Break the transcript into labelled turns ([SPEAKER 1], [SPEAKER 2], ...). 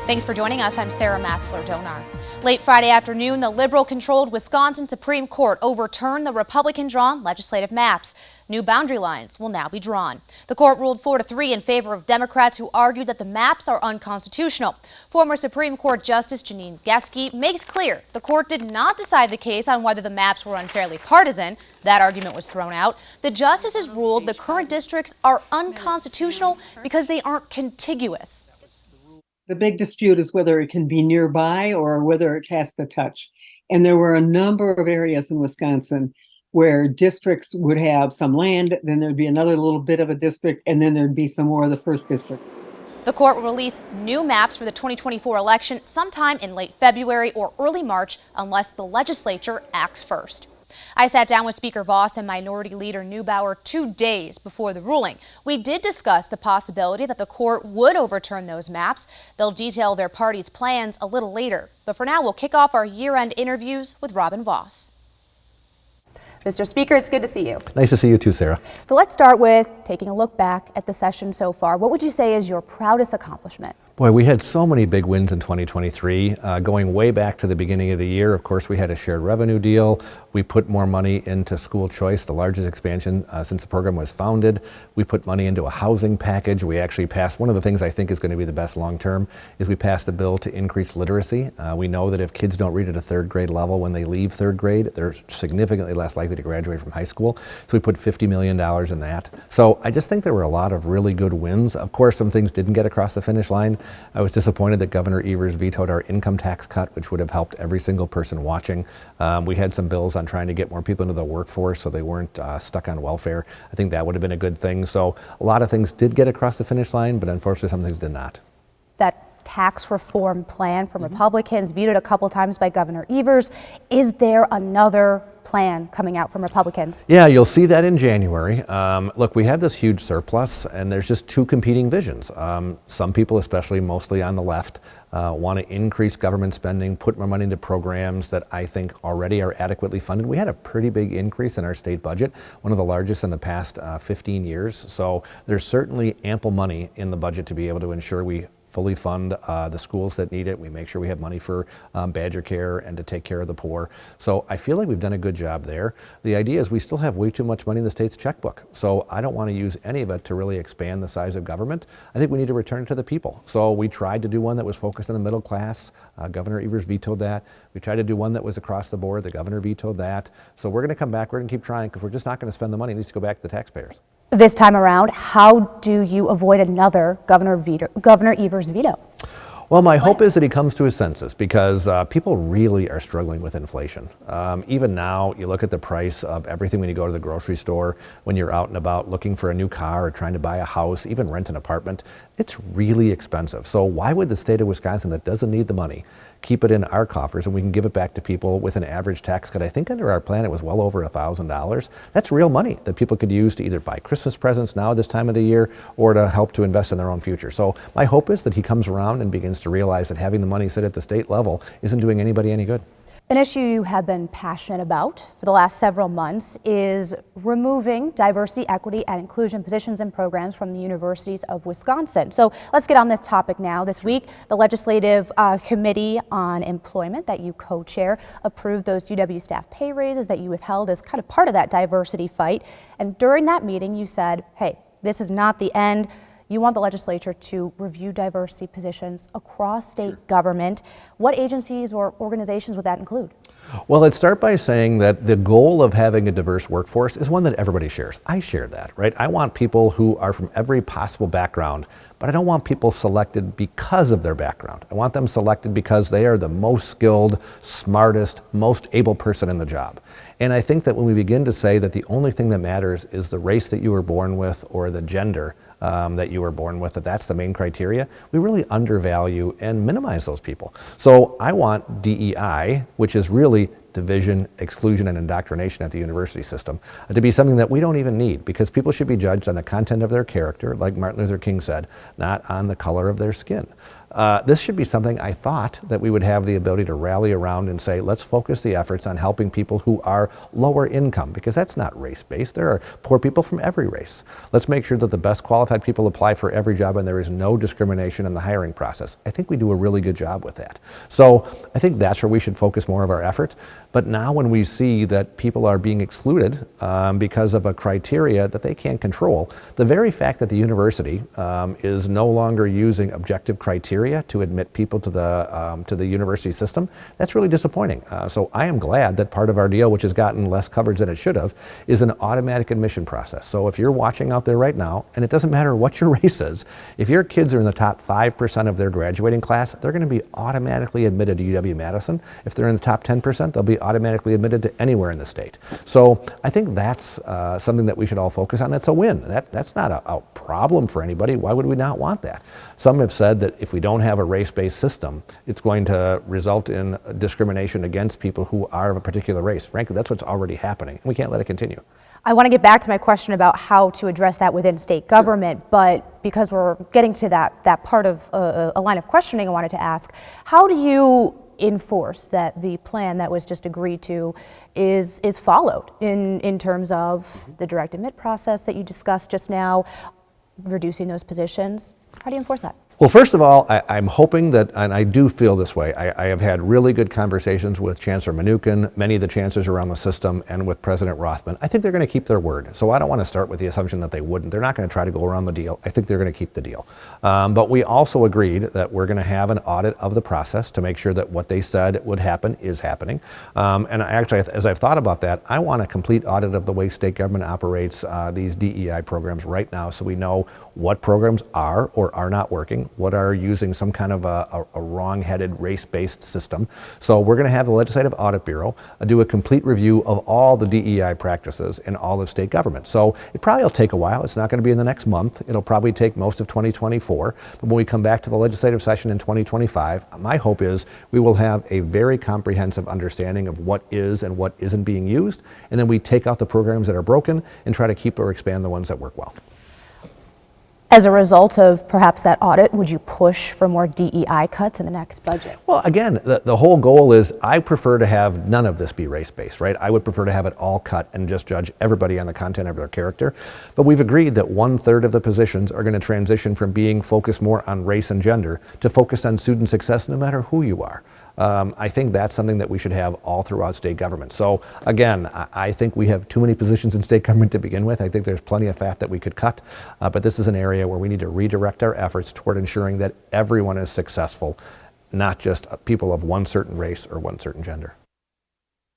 [SPEAKER 1] Thanks for joining us. I'm Sarah Massler-Donar. Late Friday afternoon, the Liberal-controlled Wisconsin Supreme Court overturned the Republican-drawn legislative maps. New boundary lines will now be drawn. The court ruled 4-3 in favor of Democrats who argued that the maps are unconstitutional. Former Supreme Court Justice Janine Geske makes clear the court did not decide the case on whether the maps were unfairly partisan. That argument was thrown out. The justices ruled the current districts are unconstitutional because they aren't contiguous.
[SPEAKER 2] The big dispute is whether it can be nearby or whether it has to touch. And there were a number of areas in Wisconsin where districts would have some land, then there'd be another little bit of a district, and then there'd be some more of the first district.
[SPEAKER 1] The court will release new maps for the 2024 election sometime in late February or early March unless the legislature acts first. I sat down with Speaker Vos and Minority Leader Neubauer 2 days before the ruling. We did discuss the possibility that the court would overturn those maps. They'll detail their party's plans a little later. But for now, we'll kick off our year-end interviews with Robin Vos. Mr. Speaker, it's good to see you.
[SPEAKER 3] Nice to see you too, Sarah.
[SPEAKER 1] So let's start with taking a look back at the session so far. What would you say is your proudest accomplishment?
[SPEAKER 3] Boy, we had so many big wins in 2023. Going way back to the beginning of the year, of course, we had a shared revenue deal. We put more money into school choice, the largest expansion since the program was founded. We put money into a housing package. We actually passed, one of the things I think is going to be the best long term, is we passed a bill to increase literacy. We know that if kids don't read at a third grade level when they leave third grade, they're significantly less likely to graduate from high school. So we put $50 million in that. So I just think there were a lot of really good wins. Of course, some things didn't get across the finish line. I was disappointed that Governor Evers vetoed our income tax cut, which would have helped every single person watching. We had some bills on trying to get more people into the workforce so they weren't stuck on welfare. I think that would have been a good thing. So a lot of things did get across the finish line, but unfortunately some things did not.
[SPEAKER 1] That tax reform plan from Republicans vetoed a couple times by Governor Evers. Is there another plan coming out from Republicans?
[SPEAKER 3] Yeah, you'll see that in January. Look, we have this huge surplus and there's just two competing visions. Some people, especially mostly on the left, want to increase government spending, put more money into programs that I think already are adequately funded. We had a pretty big increase in our state budget, one of the largest in the past 15 years. So there's certainly ample money in the budget to be able to ensure we fully fund the schools that need it. We make sure we have money for Badger Care and to take care of the poor. So I feel like we've done a good job there. The idea is we still have way too much money in the state's checkbook. So I don't want to use any of it to really expand the size of government. I think we need to return it to the people. So we tried to do one that was focused on the middle class. Governor Evers vetoed that. We tried to do one that was across the board. The governor vetoed that. So we're going to come back. We're going to keep trying because we're just not going to spend the money. It needs to go back to the taxpayers.
[SPEAKER 1] This time around, how do you avoid another Governor Evers veto?
[SPEAKER 3] Well, my hope is that he comes to his senses because people really are struggling with inflation. Even now, you look at the price of everything when you go to the grocery store, when you're out and about looking for a new car or trying to buy a house, even rent an apartment, it's really expensive. So why would the state of Wisconsin that doesn't need the money keep it in our coffers and we can give it back to people with an average tax cut? I think under our plan it was well over $1,000. That's real money that people could use to either buy Christmas presents now this time of the year or to help to invest in their own future. So my hope is that he comes around and begins to realize that having the money sit at the state level isn't doing anybody any good.
[SPEAKER 1] An issue you have been passionate about for the last several months is removing diversity, equity, and inclusion positions and programs from the universities of Wisconsin. So let's get on this topic now. This week, the Legislative Committee on Employment that you co-chair approved those UW staff pay raises that you withheld as kind of part of that diversity fight. And during that meeting, you said, hey, this is not the end. You want the legislature to review diversity positions across state government. What agencies or organizations would that include?
[SPEAKER 3] Well, let's start by saying that the goal of having a diverse workforce is one that everybody shares. I share that, right? I want people who are from every possible background, but I don't want people selected because of their background. I want them selected because they are the most skilled, smartest, most able person in the job. And I think that when we begin to say that the only thing that matters is the race that you were born with or the gender that you were born with, that's the main criteria, we really undervalue and minimize those people. So I want DEI, which is really division, exclusion, and indoctrination at the university system, to be something that we don't even need because people should be judged on the content of their character, like Martin Luther King said, not on the color of their skin. This should be something I thought that we would have the ability to rally around and say, let's focus the efforts on helping people who are lower income, because that's not race-based. There are poor people from every race. Let's make sure that the best qualified people apply for every job and there is no discrimination in the hiring process. I think we do a really good job with that. So I think that's where we should focus more of our effort. But now when we see that people are being excluded because of a criteria that they can't control, the very fact that the university is no longer using objective criteria to admit people to the university system, that's really disappointing. So I am glad that part of our deal, which has gotten less coverage than it should have, is an automatic admission process. So if you're watching out there right now, and it doesn't matter what your race is, if your kids are in the top 5% of their graduating class, they're going to be automatically admitted to UW-Madison. If they're in the top 10%, they'll be automatically admitted to anywhere in the state. So I think that's something that we should all focus on. That's a win. That's not a problem for anybody. Why would we not want that? Some have said that if we don't have a race-based system, it's going to result in discrimination against people who are of a particular race. Frankly, that's what's already happening. We can't let it continue.
[SPEAKER 1] I want to get back to my question about how to address that within state government, but because we're getting to that part of a line of questioning I wanted to ask, how do you enforce that the plan that was just agreed to is followed in terms of the direct admit process that you discussed just now, reducing those positions? How do you enforce that?
[SPEAKER 3] Well, first of all, I'm hoping that, and I do feel this way, I have had really good conversations with Chancellor Mnuchin, many of the chancellors around the system, and with President Rothman. I think they're going to keep their word. So I don't want to start with the assumption that they wouldn't. They're not going to try to go around the deal. I think they're going to keep the deal. But we also agreed that we're going to have an audit of the process to make sure that what they said would happen is happening. And actually, as I've thought about that, I want a complete audit of the way state government operates these DEI programs right now, so we know what programs are or are not working, what are using some kind of a wrong-headed race-based system. So we're going to have the Legislative Audit Bureau do a complete review of all the DEI practices in all of state government. So it probably will take a while. It's not going to be in the next month. It'll probably take most of 2024. But when we come back to the legislative session in 2025, my hope is we will have a very comprehensive understanding of what is and what isn't being used, and then we take out the programs that are broken and try to keep or expand the ones that work well.
[SPEAKER 1] As a result of perhaps that audit, would you push for more DEI cuts in the next budget?
[SPEAKER 3] Well, again, the whole goal is I prefer to have none of this be race-based, right? I would prefer to have it all cut and just judge everybody on the content of their character. But we've agreed that 1/3 of the positions are going to transition from being focused more on race and gender to focused on student success no matter who you are. I think that's something that we should have all throughout state government. So again, I think we have too many positions in state government to begin with. I think there's plenty of fat that we could cut, but this is an area where we need to redirect our efforts toward ensuring that everyone is successful, not just people of one certain race or one certain gender.